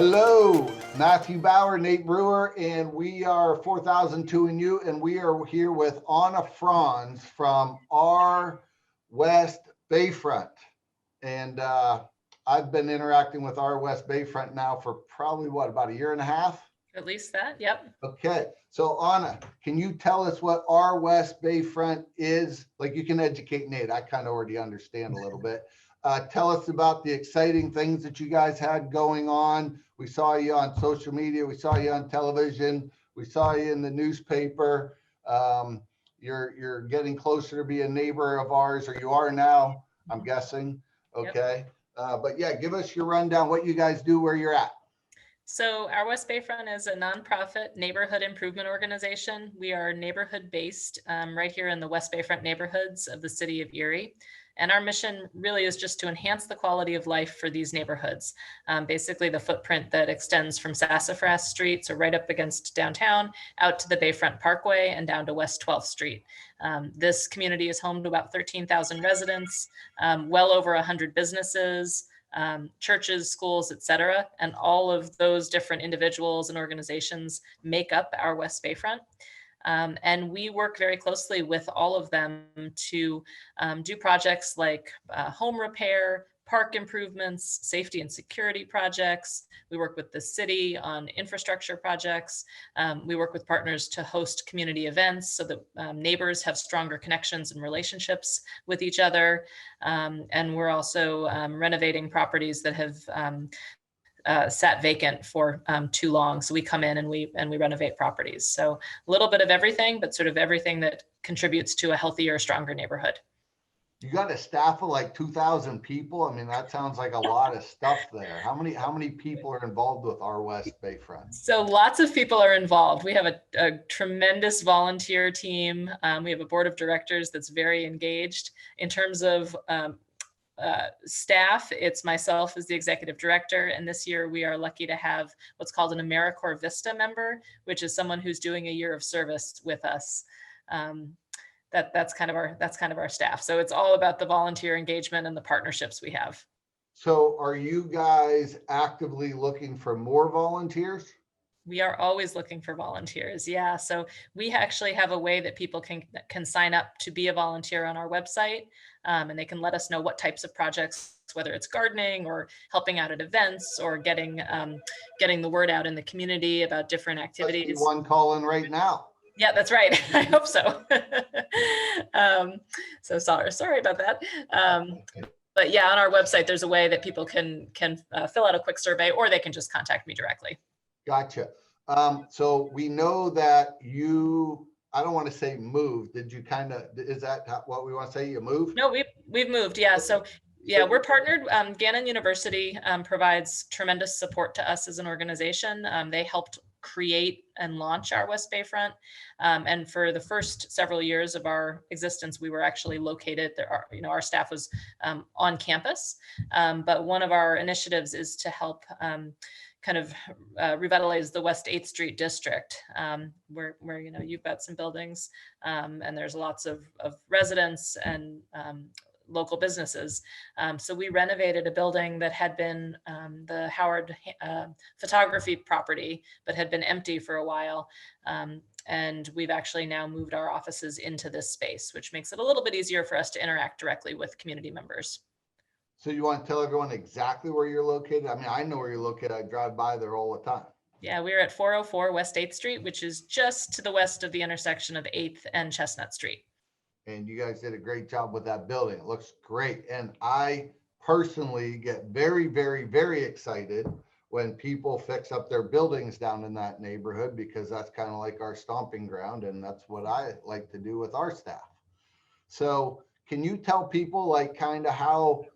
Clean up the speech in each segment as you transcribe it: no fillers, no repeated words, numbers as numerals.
Hello, Matthew Bauer, Nate Brewer, and we are 4002 and You, and we are here with Anna Franz from Our West Bayfront. And I've been interacting with Our West Bayfront now for probably, about a year and a half? At least that, yep. Okay, so Anna, can you tell us what Our West Bayfront is? Like, you can educate Nate, I kind of already understand a little bit. Tell us about the exciting things that you guys had going on. We saw you on social media. We saw you on television. We saw you in the newspaper. You're getting closer to be a neighbor of ours, or you are now, I'm guessing. Okay. Yep. But yeah, give us your rundown, what you guys do, where you're at. So Our West Bayfront is a nonprofit neighborhood improvement organization. We are neighborhood based right here in the West Bayfront neighborhoods of the city of Erie. And our mission really is just to enhance the quality of life for these neighborhoods. Basically the footprint that extends from Sassafras Street, so right up against downtown, out to the Bayfront Parkway and down to West 12th Street. This community is home to about 13,000 residents, well over 100 businesses, churches, schools, etc. And all of those different individuals and organizations make up Our West Bayfront. And we work very closely with all of them to do projects like home repair, park improvements, safety and security projects. We work with the city on infrastructure projects. We work with partners to host community events so that neighbors have stronger connections and relationships with each other. And we're also renovating properties that have sat vacant for too long. So we come in and we renovate properties. So a little bit of everything, but sort of everything that contributes to a healthier, stronger neighborhood. You got a staff of like 2,000 people. I mean, that sounds like a lot of stuff there. How many people are involved with Our West Bayfront? So lots of people are involved. We have a tremendous volunteer team. We have a board of directors that's very engaged. In terms of staff, it's myself as the executive director, and this year we are lucky to have what's called an AmeriCorps Vista member, which is someone who's doing a year of service with us. That's kind of our staff. So it's all about the volunteer engagement and the partnerships we have. So are you guys actively looking for more volunteers? We are always looking for volunteers. Yeah. So we actually have a way that people can sign up to be a volunteer on our website. And they can let us know what types of projects, whether it's gardening or helping out at events or getting the word out in the community about different activities. Must be one calling right now. Yeah, that's right. I hope so. So sorry about that. But yeah, on our website, there's a way that people can fill out a quick survey, or they can just contact me directly. Gotcha. So we know that you, I don't want to say moved. Did you is that what we want to say? You moved? No, we've moved. Yeah. So yeah, we're partnered. Gannon University provides tremendous support to us as an organization. They helped create and launch Our West Bayfront. And for the first several years of our existence, we were actually located there. Our staff was on campus. But one of our initiatives is to help kind of revitalize the West 8th Street district, where you've got some buildings and there's lots of residents and local businesses. So we renovated a building that had been the Howard photography property, but had been empty for a while. And we've actually now moved our offices into this space, which makes it a little bit easier for us to interact directly with community members. So you want to tell everyone exactly where you're located? I mean, I know where you're located. I drive by there all the time. Yeah, we're at 404 West 8th Street, which is just to the west of the intersection of 8th and Chestnut Street. And you guys did a great job with that building. It looks great. And I personally get very, very, very excited when people fix up their buildings down in that neighborhood, because that's kind of like our stomping ground. And that's what I like to do with our staff. So can you tell people like kind of how,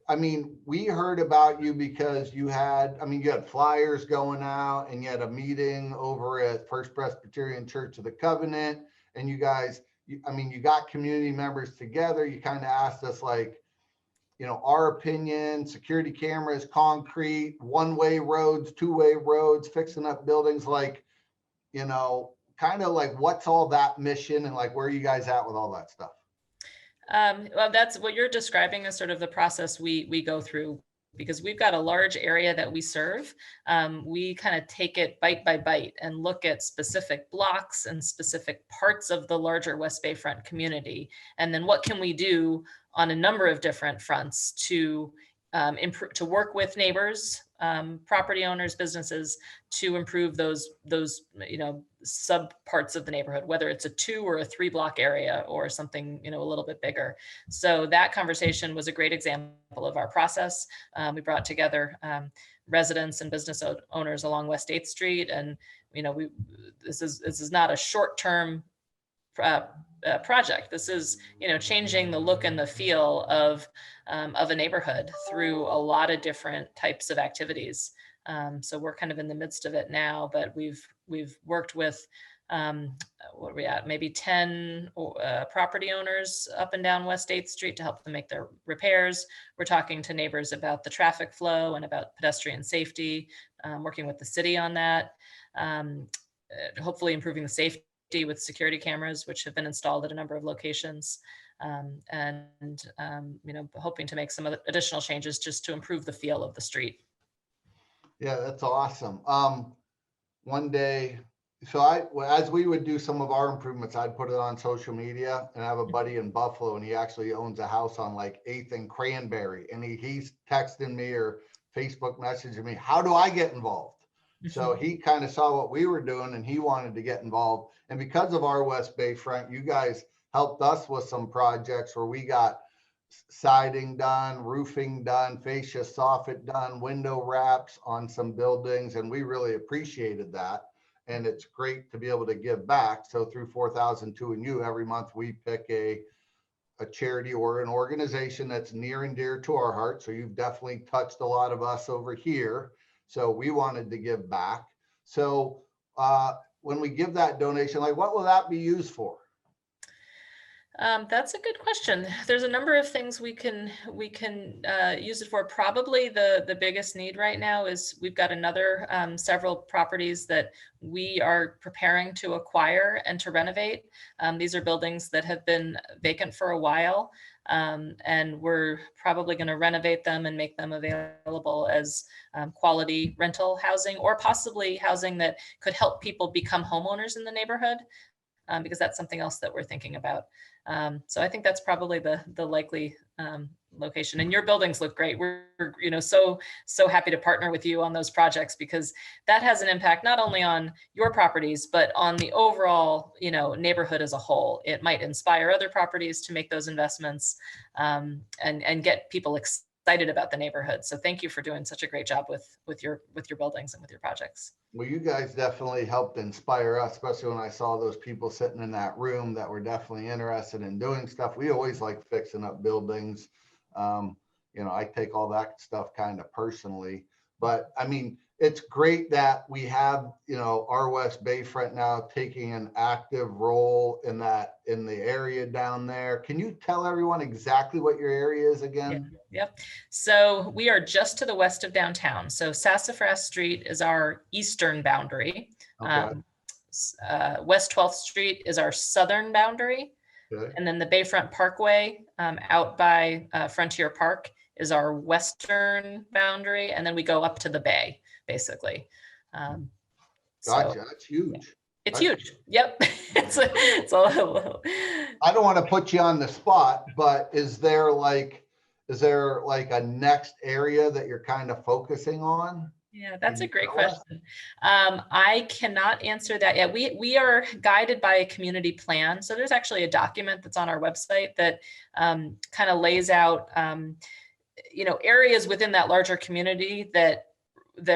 I mean, we heard about you because you had flyers going out and you had a meeting over at First Presbyterian Church of the Covenant, and you guys, you got community members together. You kind of asked us like, our opinion, security cameras, concrete, one-way roads, two-way roads, fixing up buildings, like, kind of like what's all that mission and like, where are you guys at with all that stuff? Well, that's what you're describing as sort of the process we go through because we've got a large area that we serve. We kind of take it bite by bite and look at specific blocks and specific parts of the larger West Bayfront community. And then what can we do on a number of different fronts to improve, to work with neighbors, property owners, businesses, to improve those sub parts of the neighborhood, whether it's a 2 or a 3 block area or something a little bit bigger. So that conversation was a great example of our process. We brought together residents and business owners along West 8th Street, and this is not a short-term project. This is changing the look and the feel of a neighborhood through a lot of different types of activities. So we're kind of in the midst of it now, but we've worked with what are we at? Maybe 10 property owners up and down West 8th Street to help them make their repairs. We're talking to neighbors about the traffic flow and about pedestrian safety, working with the city on that, hopefully improving the safety with security cameras, which have been installed at a number of locations, and hoping to make some additional changes just to improve the feel of the street. Yeah, that's awesome. One day, as we would do some of our improvements, I'd put it on social media, and I have a buddy in Buffalo, and he actually owns a house on like 8th and Cranberry, and he's texting me or Facebook messaging me, how do I get involved? So he kind of saw what we were doing and he wanted to get involved. And because of our West Bayfront, you guys helped us with some projects where we got siding done, roofing done, fascia soffit done, window wraps on some buildings. And we really appreciated that. And it's great to be able to give back. So through 4002 and You, every month we pick a charity or an organization that's near and dear to our heart. So you've definitely touched a lot of us over here. So we wanted to give back. So when we give that donation, like what will that be used for? That's a good question. There's a number of things we can use it for. Probably the biggest need right now is we've got another several properties that we are preparing to acquire and to renovate. These are buildings that have been vacant for a while, and we're probably going to renovate them and make them available as quality rental housing, or possibly housing that could help people become homeowners in the neighborhood, because that's something else that we're thinking about. So I think that's probably the likely location. And your buildings look great. We're so happy to partner with you on those projects, because that has an impact not only on your properties, but on the overall neighborhood as a whole. It might inspire other properties to make those investments, and get people excited about the neighborhood. So thank you for doing such a great job with your buildings and with your projects. Well, you guys definitely helped inspire us, especially when I saw those people sitting in that room that were definitely interested in doing stuff. We always like fixing up buildings. I take all that stuff kind of personally, but I mean, it's great that we have, our West Bayfront now taking an active role in the area down there. Can you tell everyone exactly what your area is again? Yep. So we are just to the west of downtown. So Sassafras Street is our eastern boundary. Okay. West 12th Street is our southern boundary. Okay. And then the Bayfront Parkway out by Frontier Park is our western boundary. And then we go up to the bay, basically. Gotcha. So, that's huge. Yeah. It's huge. Yep. it's a I don't want to put you on the spot, but is there like a next area that you're kind of focusing on? Yeah, that's a great question. I cannot answer that yet. We are guided by a community plan. So there's actually a document that's on our website that kind of lays out areas within that larger community that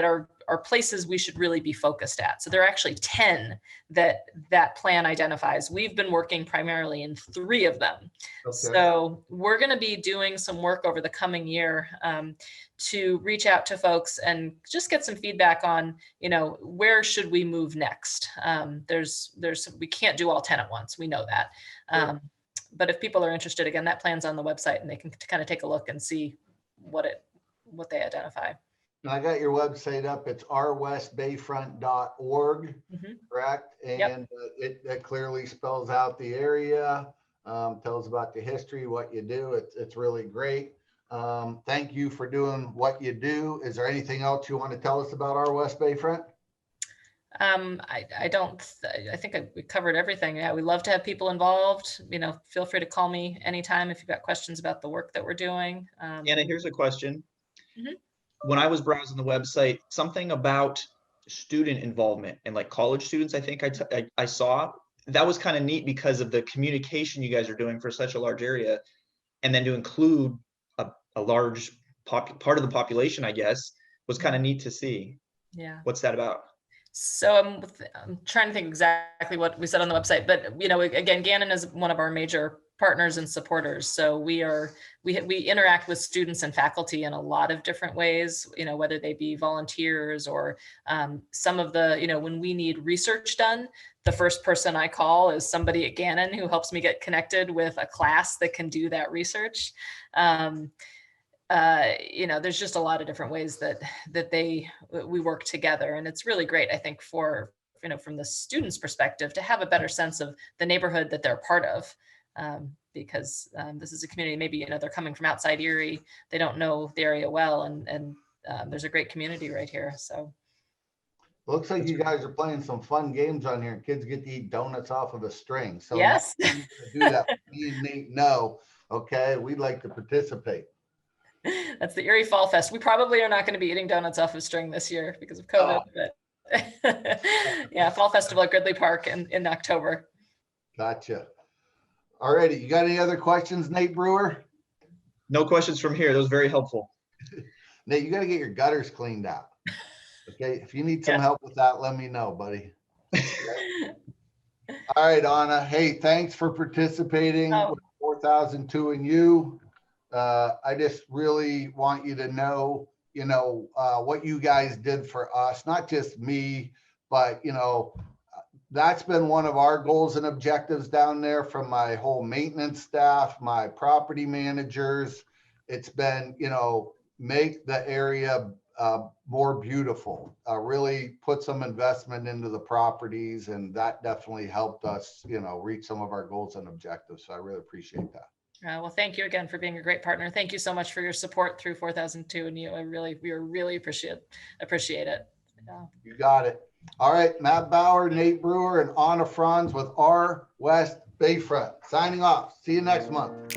are places we should really be focused at. So there are actually 10 that plan identifies. We've been working primarily in 3 of them. Okay. So we're going to be doing some work over the coming year to reach out to folks and just get some feedback on, where should we move next? We can't do all 10 at once. We know that. Sure. But if people are interested, again, that plan's on the website and they can kind of take a look and see what they identify. And I got your website up. It's ourwestbayfront.org, correct? And yep. It clearly spells out the area, tells about the history, what you do. It's really great. Thank you for doing what you do. Is there anything else you want to tell us about our West Bayfront? I don't, I think we covered everything. Yeah, we love to have people involved. You know, feel free to call me anytime if you've got questions about the work that we're doing. Anna, here's a question. Mhm. When I was browsing the website, something about student involvement and like college students, I think I saw that was kind of neat because of the communication you guys are doing for such a large area, and then to include a large part of the population, I guess, was kind of neat to see. Yeah. What's that about? So I'm trying to think exactly what we said on the website, but you know, again, Gannon is one of our major partners and supporters. So we interact with students and faculty in a lot of different ways, you know, whether they be volunteers or some of the, you know, when we need research done, the first person I call is somebody at Gannon who helps me get connected with a class that can do that research. You know, there's just a lot of different ways that we work together, and it's really great, I think, for, you know, from the students' perspective, to have a better sense of the neighborhood that they're part of, because this is a community, maybe, you know, they're coming from outside Erie, they don't know the area well, and there's a great community right here. So Looks like you guys are playing some fun games on here, and kids get to eat donuts off of a string. So yes. next time you're gonna do that, me and Nate know, okay, we'd like to participate. That's the Erie Fall Fest. We probably are not going to be eating donuts off of string this year because of COVID, but yeah, Fall Festival at Gridley Park in October. Gotcha. All righty. You got any other questions, Nate Brewer? No questions from here. That was very helpful. Nate, you got to get your gutters cleaned out. Okay. If you need some help with that, let me know, buddy. Okay. All right, Anna. Hey, thanks for participating with 4002 and You. I just really want you to know, you know, what you guys did for us, not just me, but, you know, that's been one of our goals and objectives down there from my whole maintenance staff, my property managers. It's been, you know, make the area more beautiful, really put some investment into the properties. And that definitely helped us, you know, reach some of our goals and objectives. So I really appreciate that. Well, thank you again for being a great partner. Thank you so much for your support through 4002 and You. We really appreciate it. Yeah. You got it. All right, Matt Bauer, Nate Brewer, and Anna Franz with Our West Bayfront. Signing off. See you next month.